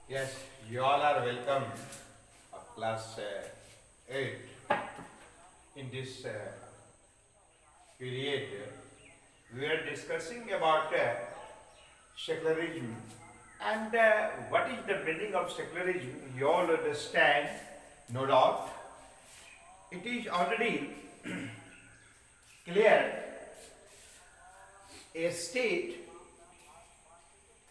Yes, you all are welcome of class 8 in this period. We are discussing about secularism and what is the meaning of secularism. You all understand, no doubt. It is already clear a state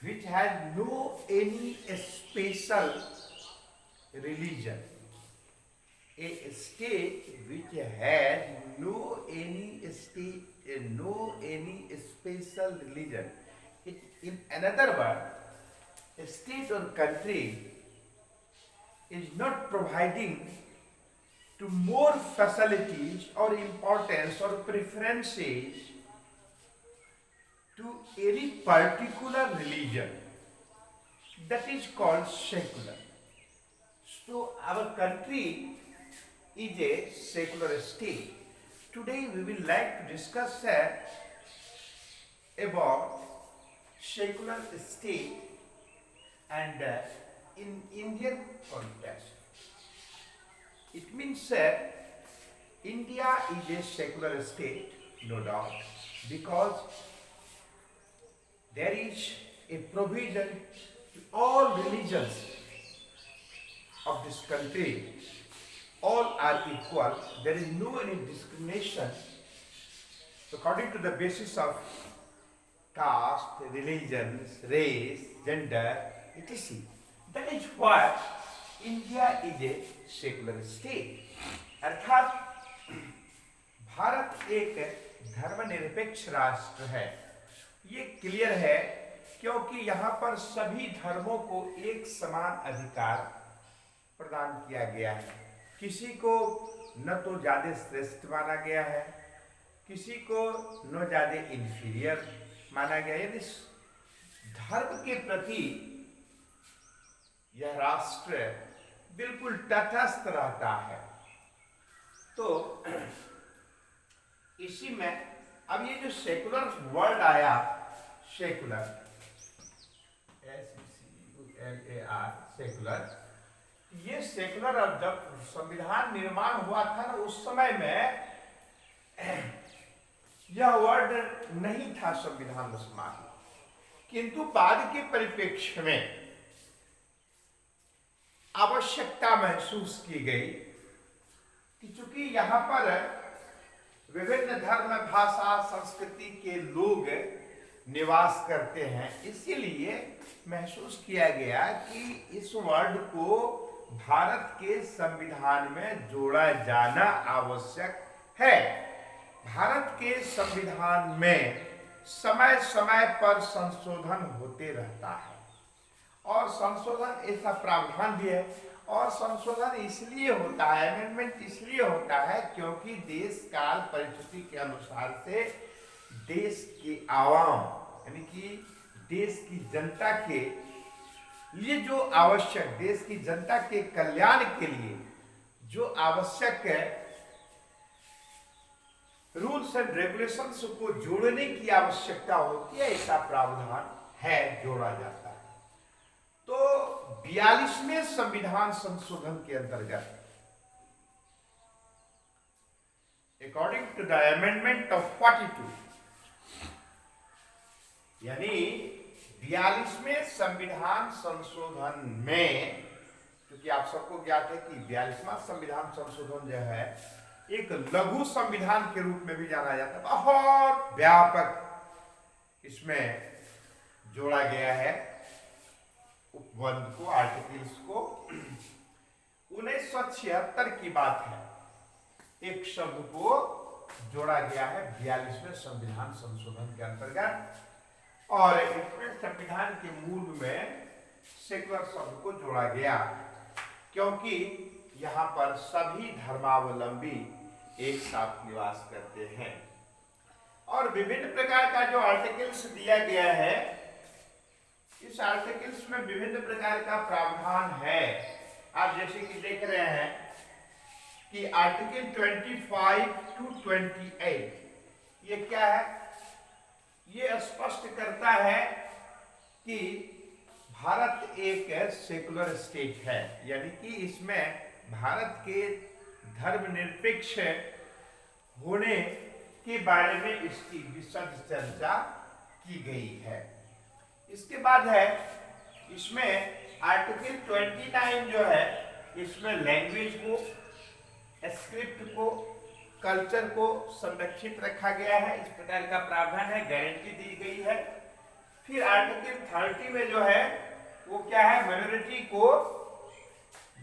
which has no any special religion, a state which has no any special religion. In another word, a state or country is not providing to more facilities or importance or preferences to any particular religion. That is called secular. So our country is a secular state. Today we will like to discuss about secular state and in Indian context. It means India is a secular state, no doubt, because there is a provision to all religions of this country. All are equal. There is no any discrimination according to the basis of caste, religions, race, gender, etc. That is why India is a secular state. अर्थात भारत एक धर्मनिरपेक्ष राष्ट्र है। ये clear है क्योंकि यहाँ पर सभी धर्मों को एक समान अधिकार प्रदान किया गया है। किसी को न तो ज्यादा श्रेष्ठ माना गया है, किसी को न ज्यादा इंफीरियर माना गया, यानी धर्म के प्रति यह राष्ट्र बिल्कुल तटस्थ रहता है। तो इसी में अब ये जो सेकुलर वर्ड आया, सेकुलर, SECULAR, सेकुलर, ये सेकुलर अब जब संविधान निर्माण हुआ था ना, उस समय में यह वर्ड नहीं था संविधान में समाहित, किंतु बाद के परिप्रेक्ष्य में आवश्यकता महसूस की गई कि चूंकि यहाँ पर विभिन्न धर्म, भाषा, संस्कृति के लोग निवास करते हैं, इसीलिए महसूस किया गया कि इस वर्ड को भारत के संविधान में जोड़ा जाना आवश्यक है। भारत के संविधान में समय समय पर संशोधन होते रहता है और संशोधन ऐसा प्रावधान भी है, और संशोधन इसलिए होता है, अमेंडमेंट इसलिए होता है क्योंकि देश काल परिस्थिति के अनुसार से देश के आवाम यानी कि देश की जनता के लिए जो आवश्यक, देश की जनता के कल्याण के लिए जो आवश्यक है रूल्स एंड रेगुलेशंस को जोड़ने की आवश्यकता होती है, ऐसा प्रावधान है, जोड़ा जाता है। तो 42वें संविधान संशोधन के अंतर्गत according to the amendment of 42, यानी 42वें संविधान संशोधन में, क्योंकि आप सबको ज्ञात है कि 42वां संविधान संशोधन जो है एक लघु संविधान के रूप में भी जाना जाता है, बहुत व्यापक इसमें जोड़ा गया है उपबंध को, आर्टिकल्स को। 1976 की बात है, एक शब्द को जोड़ा गया है 42वें संविधान संशोधन के अंतर्गत, और इसमें संविधान के मूल में सेकुलर शब्द को जोड़ा गया क्योंकि यहाँ पर सभी धर्मावलंबी एक साथ निवास करते हैं और विभिन्न प्रकार का जो आर्टिकल्स दिया गया है, इस आर्टिकल्स में विभिन्न प्रकार का प्रावधान है। आप जैसे कि देख रहे हैं कि आर्टिकल 25 to 28 ये क्या है, ये स्पष्ट करता है कि भारत एक सेकुलर स्टेट है, यानी कि इसमें भारत के धर्मनिरपेक्ष होने के बारे में इसकी विशद चर्चा की गई है। इसके बाद है इसमें आर्टिकल 29 जो है, इसमें लैंग्वेज को, स्क्रिप्ट को, कल्चर को संरक्षित रखा गया है, इस प्रकार का प्रावधान है, गारंटी दी गई है। फिर आर्टिकल 30 में जो है वो क्या है, माइनॉरिटी को,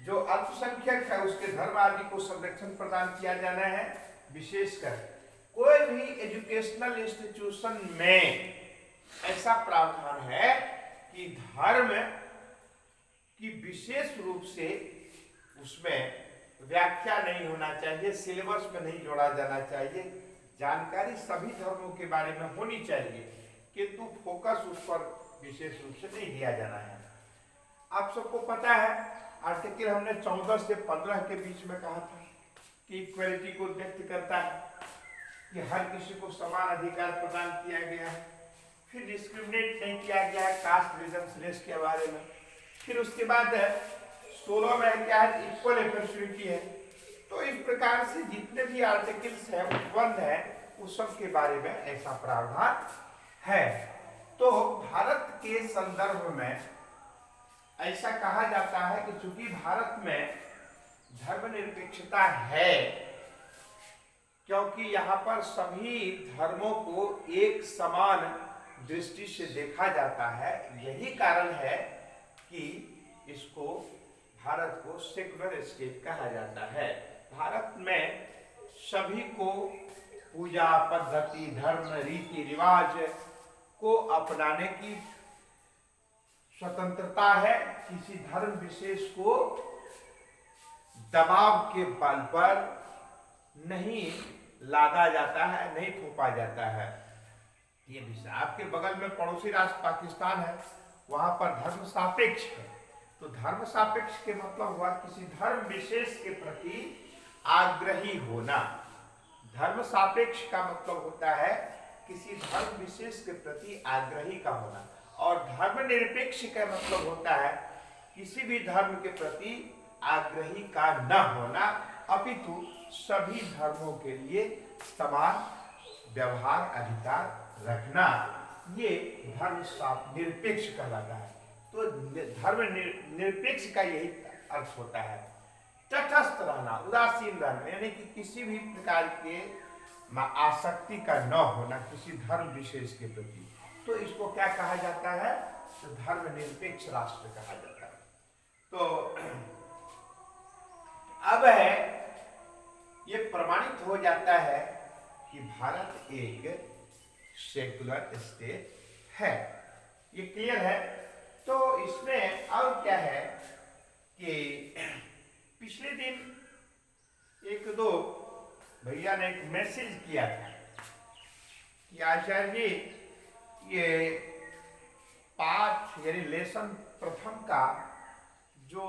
जो अल्पसंख्यक है उसके धर्म आदि को संरक्षण प्रदान किया जाना है। विशेषकर कोई भी एजुकेशनल इंस्टीट्यूशन में ऐसा प्रावधान है कि धर्म की विशेष रूप से उसमें व्याख्या नहीं होना चाहिए, सिलेबस में नहीं जोड़ा जाना चाहिए। जानकारी सभी धर्मों के बारे में होनी चाहिए, किंतु फोकस उस पर विशेष रूप से नहीं दिया जाना है। आप सबको पता है आर्टिकल हमने 14 से 15 के बीच में कहा था कि इक्वलिटी को व्यक्त करता है, कि हर किसी को समान अधिकार प्रदान किया गया है। फिर डिस्क्रिमिनेट नहीं किया गया है कास्ट, रीजन, रेस के बारे में। फिर उसके बाद 16 में क्या है, इक्वल अपॉर्चुनिटी है। तो इस प्रकार से जितने भी आर्टिकल्स है उपबंध है उस सब के बारे में ऐसा प्रावधान है। तो भारत के संदर्भ में ऐसा कहा जाता है कि चूंकि भारत में धर्मनिरपेक्षता है, क्योंकि यहाँ पर सभी धर्मों को एक समान दृष्टि से देखा जाता है, यही कारण है कि इसको, भारत को सेकुलर स्टेट कहा जाता है। भारत में सभी को पूजा पद्धति, धर्म, रीति रिवाज को अपनाने की स्वतंत्रता है। किसी धर्म विशेष को दबाव के बल पर नहीं लादा जाता है, नहीं थोपा जाता है। ये विषय आपके बगल में पड़ोसी राष्ट्र पाकिस्तान है, वहां पर धर्म सापेक्ष है। तो धर्म सापेक्ष के मतलब हुआ किसी धर्म विशेष के प्रति आग्रही होना। धर्म सापेक्ष का मतलब होता है किसी धर्म विशेष के प्रति आग्रही का होना, और धर्मनिरपेक्ष का मतलब होता है किसी भी धर्म के प्रति आग्रही का न होना, अपितु सभी धर्मों के लिए समान व्यवहार अधिकार रखना। ये धर्म निरपेक्ष कहलाता है। तो धर्म निरपेक्ष का यही अर्थ होता है। तटस्थ रहना, उदासीन रहना, यानी कि किसी भी प्रकार के आसक्ति का न होना किसी धर्म विशेष के प्रति। तो इसको क्या कहा जाता है, तो धर्मनिरपेक्ष राष्ट्र कहा जाता है। तो अब है ये प्रमाणित हो जाता है कि भारत एक सेकुलर स्टेट है, ये क्लियर है। तो इसमें अब क्या है कि पिछले दिन एक दो भैया ने एक मैसेज किया था कि आचार्य जी ये पाठ यानी लेसन प्रथम का जो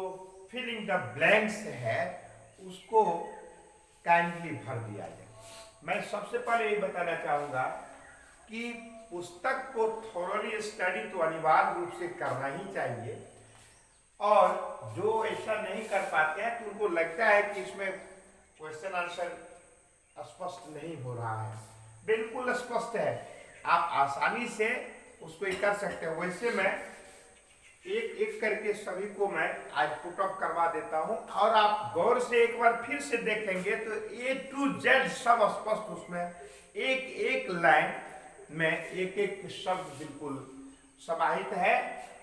फिलिंग द ब्लैंक्स है उसको काइंडली भर दिया जाए। मैं सबसे पहले ये बताना चाहूँगा कि पुस्तक को थोरली स्टडी तो अनिवार्य रूप से करना ही चाहिए, और जो ऐसा नहीं कर पाते हैं तो उनको लगता है कि इसमें क्वेश्चन आंसर स्पष्ट नहीं हो रहा है, बिल्कुल स्पष्ट है। आप आसानी से उसको कर सकते हैं। वैसे मैं एक एक करके सभी को मैं आज पुट अप करवा देता हूं, और आप गौर से एक बार फिर से देखेंगे तो A to Z सब स्पष्ट, उसमें एक एक लाइन में एक एक शब्द बिल्कुल समाहित है,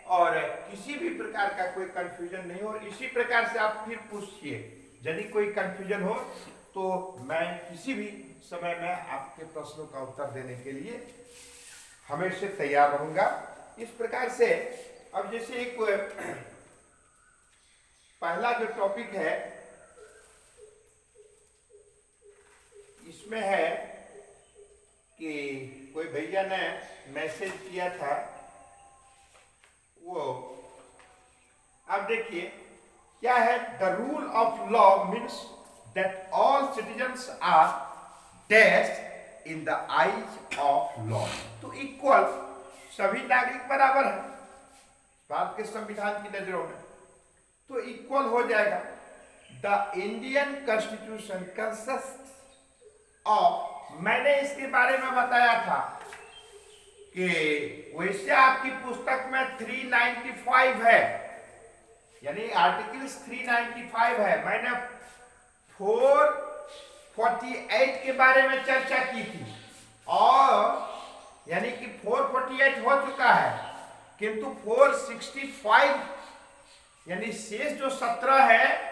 और किसी भी प्रकार का कोई कंफ्यूजन नहीं हो। इसी प्रकार से आप फिर पूछिए, यदि कोई कंफ्यूजन हो तो मैं किसी भी समय में आपके प्रश्नों का उत्तर देने के लिए हमेशा तैयार रहूंगा। इस प्रकार से अब जैसे एक पहला जो टॉपिक है इसमें है कि कोई भैया ने मैसेज किया था, वो अब देखिए क्या है, the rule of law means that all citizens are dash in the eyes of law. तो इक्वल, सभी नागरिक बराबर है, भारत के संविधान की नजरों में, तो इक्वल हो जाएगा। The Indian constitution consist of, मैंने इसके बारे में बताया था कि वैसे आपकी पुस्तक में 395 है, यानी आर्टिकल्स 395 है। मैंने 448 के बारे में चर्चा की थी, और यानी कि 448 हो चुका है, किंतु 465 यानी शेष जो 17 है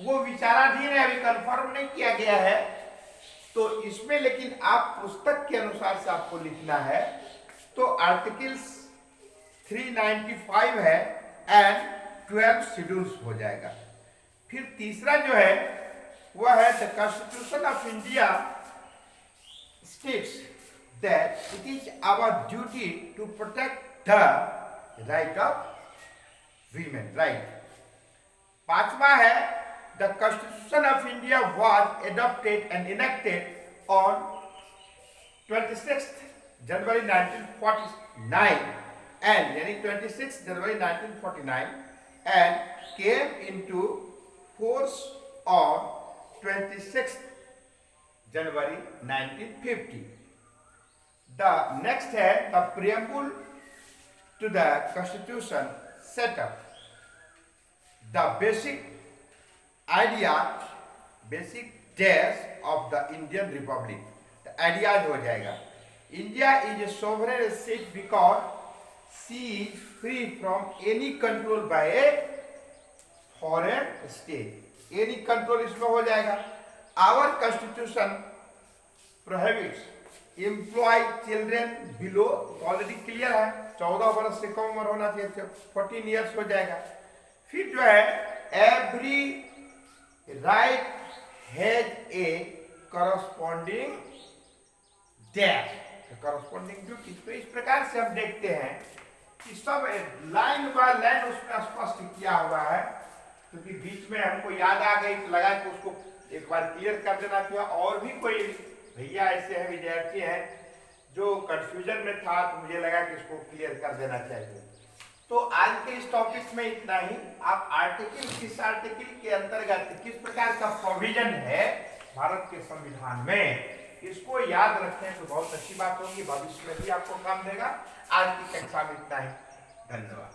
वो विचाराधीन है, अभी कंफर्म नहीं किया गया है। तो इसमें लेकिन आप पुस्तक के अनुसार से आपको लिखना है, तो आर्टिकल्स 395 है एंड 12 शेड्यूल्स हो जाएगा। फिर तीसरा जो है वह है the constitution of India states that it is our duty to protect the right of women, right. पांचवा है the constitution of India was adopted and enacted on 26 January 1949 and यानी 26 January 1949 and came into force on 26 January 1950. The next है the preamble to the constitution set up the basic ideas, basic days of the Indian Republic. The ideas हो जाएगा। India is a sovereign state because she is free from any control by a foreign state. Any control इसमें हो जाएगा। Our constitution prohibits employ children below, already clear है, 14 वर्ष से कम उम्र होना चाहिए, 14 इयर्स हो जाएगा। फिर जो है every right has a corresponding debt, corresponding duty। तो इस प्रकार से हम देखते हैं कि सब लाइन बाय लाइन उसमें स्पष्ट किया हुआ है, क्योंकि बीच में हमको याद आ गई तो लगा कि उसको एक बार क्लियर कर देना चाहिए। और भी कोई भैया ऐसे हैं, विद्यार्थी हैं जो कंफ्यूजन में था, तो मुझे लगा कि इसको क्लियर कर देना चाहिए। तो आज के इस टॉपिक में इतना ही। आप आर्टिकल, किस आर्टिकल के अंतर्गत किस प्रकार का प्रोविजन है भारत के संविधान में, इसको याद रखें तो बहुत अच्छी बात होगी, भविष्य में भी आपको काम देगा। आज की कक्षा में इतना ही, धन्यवाद।